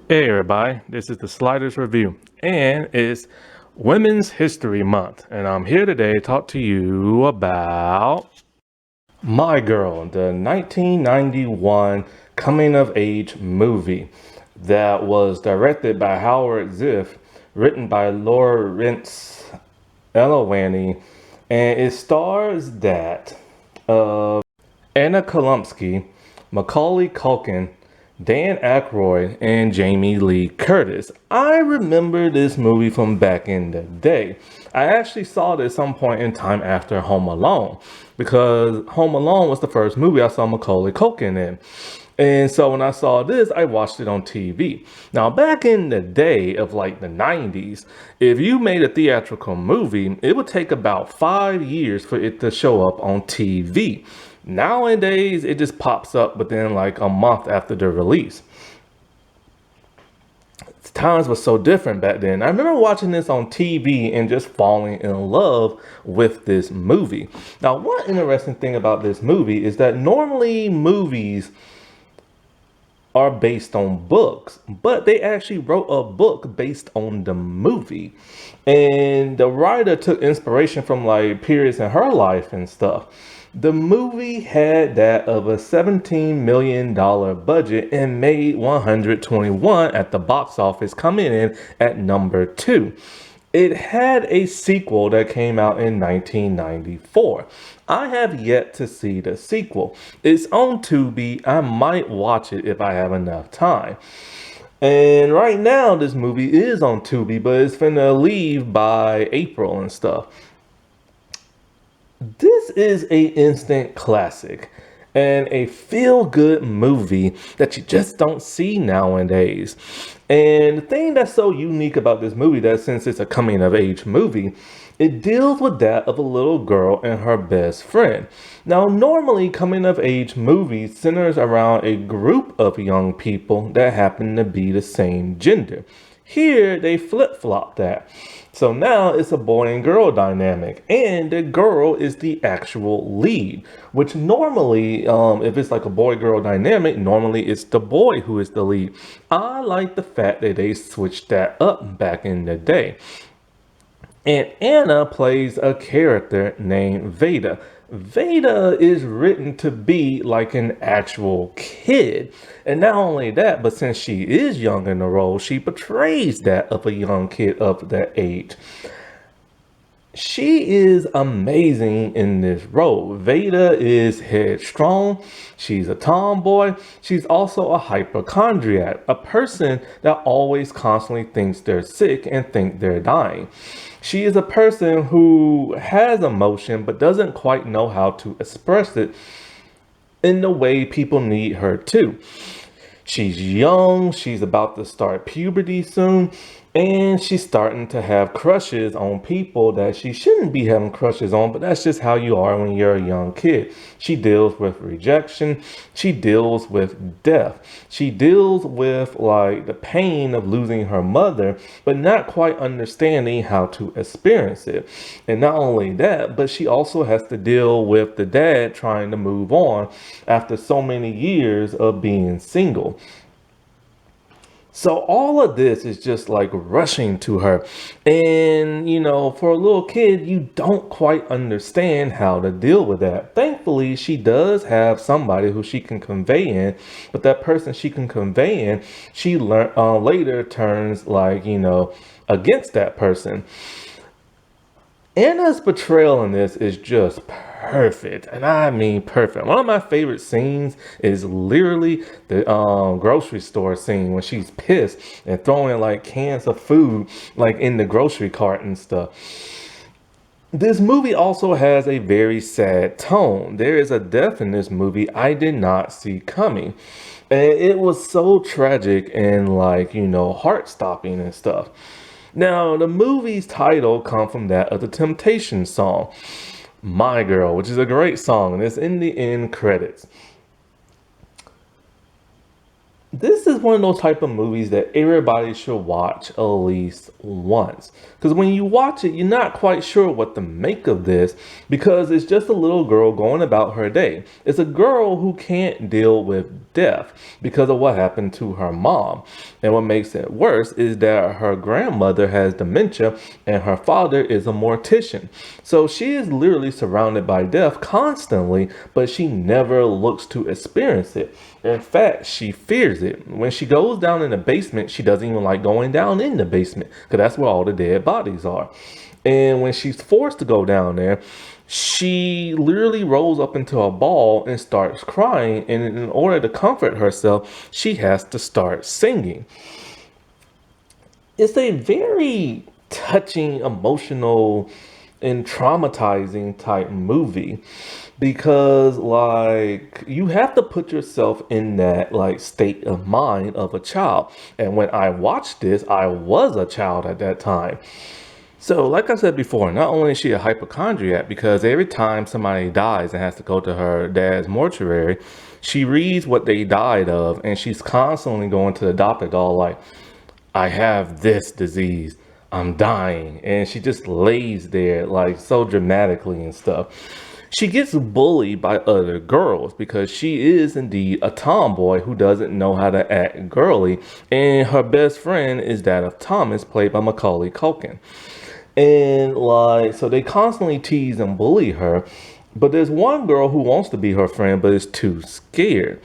Hey everybody, this is the Sliders Review, and it's Women's History Month, and I'm here today to talk to you about My Girl, the 1991 coming-of-age movie that was directed by Howard Ziff, written by Lawrence Elowany, and it stars Anna Chlumsky, Macaulay Culkin, Dan Aykroyd, and Jamie Lee Curtis. I remember this movie from back in the day. I actually saw it at some point in time after Home Alone, because Home Alone was the first movie I saw Macaulay Culkin in. And so when I saw this, I watched it on TV. Now, back in the day of like the 90s, if you made a theatrical movie, it would take about 5 years for it to show up on TV. Nowadays, it just pops up within like a month after the release. Times were so different back then. I remember watching this on TV and just falling in love with this movie. Now, one interesting thing about this movie is that normally movies are based on books, but they actually wrote a book based on the movie. And the writer took inspiration from like periods in her life and stuff. The movie had that of a $17 million budget and made 121 at the box office, coming in at number 2. It had a sequel that came out in 1994. I have yet to see the sequel. It's on Tubi. I might watch it if I have enough time. And right now, this movie is on Tubi, but it's finna leave by April and stuff. This is a instant classic and a feel-good movie that you just don't see nowadays. And the thing that's so unique about this movie, that since it's a coming-of-age movie, it deals with that of a little girl and her best friend. Now, normally coming-of-age movies centers around a group of young people that happen to be the same gender. Here, they flip-flop that. So now it's a boy and girl dynamic, and the girl is the actual lead, which normally, if it's like a boy-girl dynamic, normally it's the boy who is the lead. I like the fact that they switched that up back in the day. And Anna plays a character named Veda. Veda is written to be like an actual kid. And not only that, but since she is young in the role, she portrays that of a young kid of that age. She is amazing in this role. Veda is headstrong. She's a tomboy. She's also a hypochondriac, a person that always constantly thinks they're sick and think they're dying. She is a person who has emotion but doesn't quite know how to express it in the way people need her to. She's young, she's about to start puberty soon, and she's starting to have crushes on people that she shouldn't be having crushes on, but that's just how you are when you're a young kid. She deals with rejection, she deals with death, she deals with like the pain of losing her mother, but not quite understanding how to experience it. And not only that, but she also has to deal with the dad trying to move on after so many years of being single. So all of this is just like rushing to her. And, for a little kid, you don't quite understand how to deal with that. Thankfully, she does have somebody who she can convey in, but that person she can convey in, she later turns like, against that person. Anna's portrayal in this is just perfect, and I mean perfect. One of my favorite scenes is literally the grocery store scene when she's pissed and throwing like cans of food like in the grocery cart and stuff. This movie also has a very sad tone. There is a death in this movie I did not see coming. And it was so tragic and like, heart-stopping and stuff. Now, the movie's title comes from that of the Temptations song, My Girl, which is a great song, and it's in the end credits. This is one of those type of movies that everybody should watch at least once. Because when you watch it, you're not quite sure what to make of this because it's just a little girl going about her day. It's a girl who can't deal with death because of what happened to her mom. And what makes it worse is that her grandmother has dementia and her father is a mortician. So she is literally surrounded by death constantly, but she never looks to experience it. In fact, she fears it. When she goes down in the basement, she doesn't even like going down in the basement because that's where all the dead bodies are. And when she's forced to go down there, she literally rolls up into a ball and starts crying. And in order to comfort herself, she has to start singing. It's a very touching, emotional, and traumatizing type movie because like you have to put yourself in that like state of mind of a child. And when I watched this, I was a child at that time. So, like I said before, not only is she a hypochondriac because every time somebody dies and has to go to her dad's mortuary, she reads what they died of and she's constantly going to the doctor, all like, I have this disease. I'm dying. And she just lays there like so dramatically and stuff. She gets bullied by other girls because she is indeed a tomboy who doesn't know how to act girly. And her best friend is that of Thomas, played by Macaulay Culkin. And like, so they constantly tease and bully her. But there's one girl who wants to be her friend, but is too scared.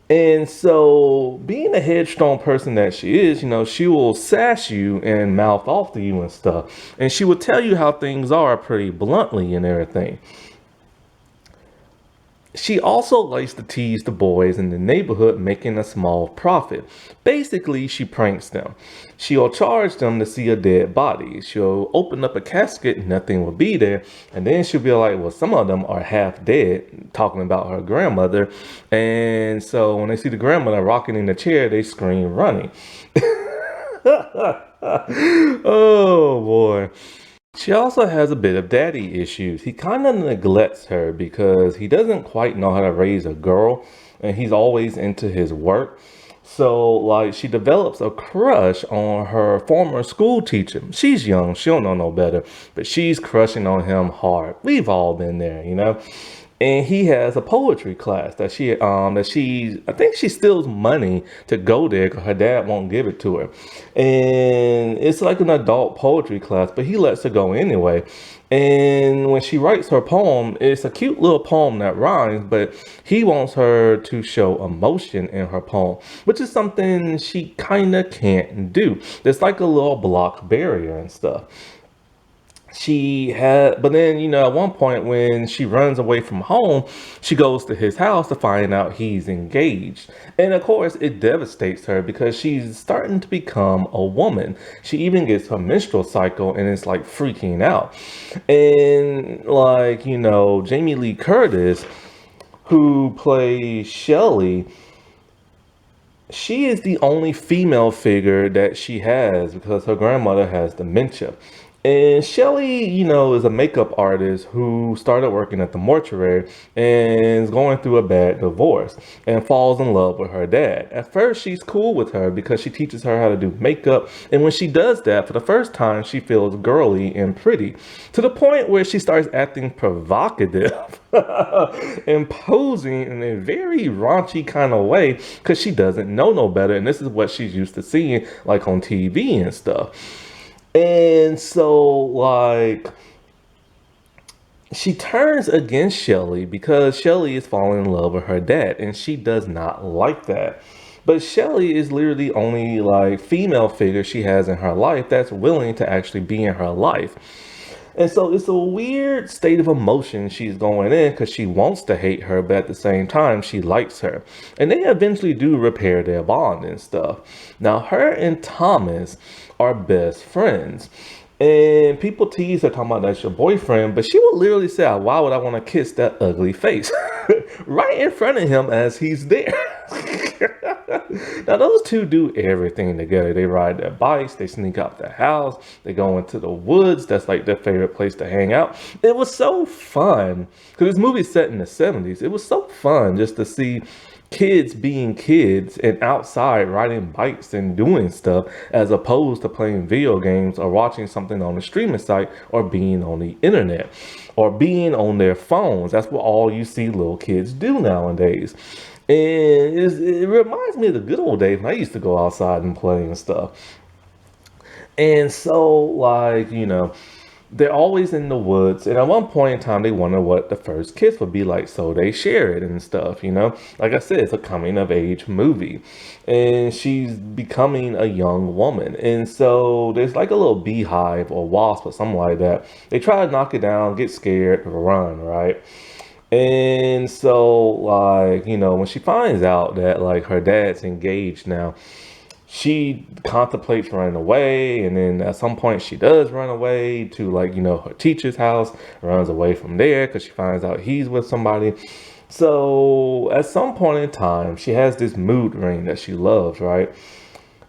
And so, being the headstrong person that she is, she will sass you and mouth off to you and stuff. And she will tell you how things are pretty bluntly and everything. She also likes to tease the boys in the neighborhood, making a small profit. Basically, she pranks them. She'll charge them to see a dead body. She'll open up a casket, nothing will be there. And then she'll be like, well, some of them are half dead, talking about her grandmother. And so when they see the grandmother rocking in the chair, they scream running. Oh boy. She also has a bit of daddy issues. He kind of neglects her because he doesn't quite know how to raise a girl and he's always into his work. So, like, she develops a crush on her former school teacher. She's young, she don't know no better, but she's crushing on him hard. We've all been there, and he has a poetry class that I think she steals money to go there because her dad won't give it to her. And it's like an adult poetry class, but he lets her go anyway. And when she writes her poem, it's a cute little poem that rhymes, but he wants her to show emotion in her poem, which is something she kind of can't do. There's like a little block barrier and stuff. But then, at one point when she runs away from home, she goes to his house to find out he's engaged. And of course, it devastates her because she's starting to become a woman. She even gets her menstrual cycle and it's like freaking out. And like, Jamie Lee Curtis, who plays Shelley, she is the only female figure that she has because her grandmother has dementia. And Shelly, is a makeup artist who started working at the mortuary and is going through a bad divorce and falls in love with her dad. At first, she's cool with her because she teaches her how to do makeup. And when she does that for the first time, she feels girly and pretty to the point where she starts acting provocative and posing in a very raunchy kind of way because she doesn't know no better. And this is what she's used to seeing like on TV and stuff. And so, like, she turns against Shelly because Shelly is falling in love with her dad, and she does not like that. But Shelly is literally the only, like, female figure she has in her life that's willing to actually be in her life. And so it's a weird state of emotion she's going in because she wants to hate her, but at the same time, she likes her. And they eventually do repair their bond and stuff. Now, her and Thomas are best friends. And people tease her talking about that's your boyfriend, but she would literally say, why would I want to kiss that ugly face? Right in front of him as he's there. Now, those two do everything together. They ride their bikes, they sneak out the house, they go into the woods. That's like their favorite place to hang out. It was so fun because this movie's set in the 70s. It was so fun just to see kids being kids and outside riding bikes and doing stuff as opposed to playing video games or watching something on the streaming site or being on the internet or being on their phones. That's what all you see little kids do nowadays. And it reminds me of the good old days when I used to go outside and play and stuff. And so, like, they're always in the woods. And at one point in time, they wonder what the first kiss would be like. So they share it and stuff. Like I said, it's a coming of age movie. And she's becoming a young woman. And so there's like a little beehive or wasp or something like that. They try to knock it down, get scared, run, right? And so, like, when she finds out that, like, her dad's engaged now, she contemplates running away, and then at some point she does run away to, like, her teacher's house, runs away from there because she finds out he's with somebody. So at some point in time, she has this mood ring that she loves, right?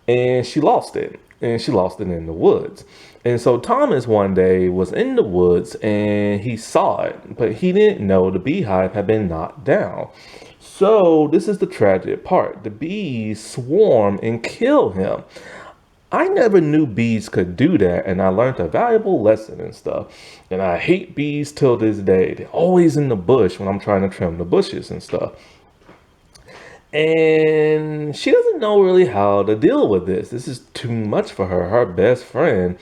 And she lost it, and she lost it in the woods. And so Thomas one day was in the woods and he saw it, but he didn't know the beehive had been knocked down. So this is the tragic part. The bees swarm and kill him. I never knew bees could do that, and I learned a valuable lesson and stuff. And I hate bees till this day. They're always in the bush when I'm trying to trim the bushes and stuff. And she doesn't know really how to deal with this. This is too much for her. Her best friend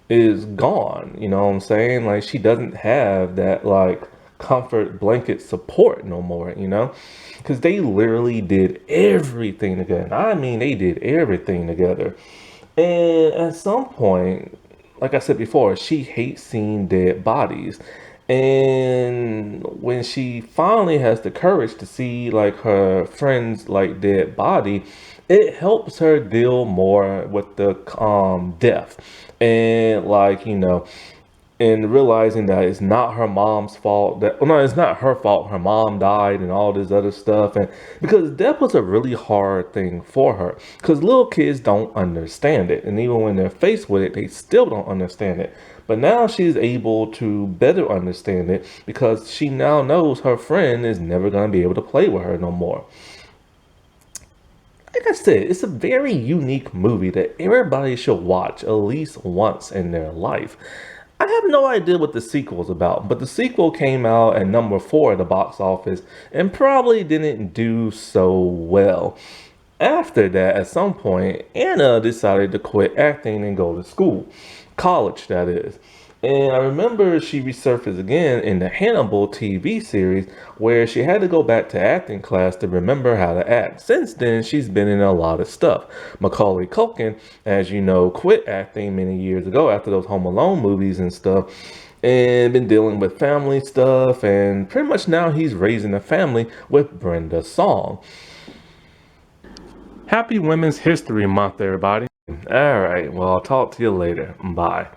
is gone. You know what I'm saying? Like, she doesn't have that, like, comfort blanket support no more. Because they literally did everything together. And I mean, they did everything together. And at some point, like I said before, she hates seeing dead bodies. And when she finally has the courage to see, like, her friend's, like, dead body, it helps her deal more with the death. And, like, and realizing that it's not her mom's fault, that, well, no, it's not her fault her mom died and all this other stuff. And because death was a really hard thing for her, because little kids don't understand it, and even when they're faced with it, they still don't understand it. But now she's able to better understand it because she now knows her friend is never going to be able to play with her no more. Like I said, it's a very unique movie that everybody should watch at least once in their life. I have no idea what the sequel is about, but the sequel came out at number 4 at the box office and probably didn't do so well. After that, at some point, Anna decided to quit acting and go to school. College, that is. And I remember she resurfaced again in the Hannibal TV series where she had to go back to acting class to remember how to act. Since then, she's been in a lot of stuff. Macaulay Culkin, as you know, quit acting many years ago after those Home Alone movies and stuff, and been dealing with family stuff, and pretty much now he's raising a family with Brenda Song. Happy Women's History Month, everybody. All right, well, I'll talk to you later. Bye.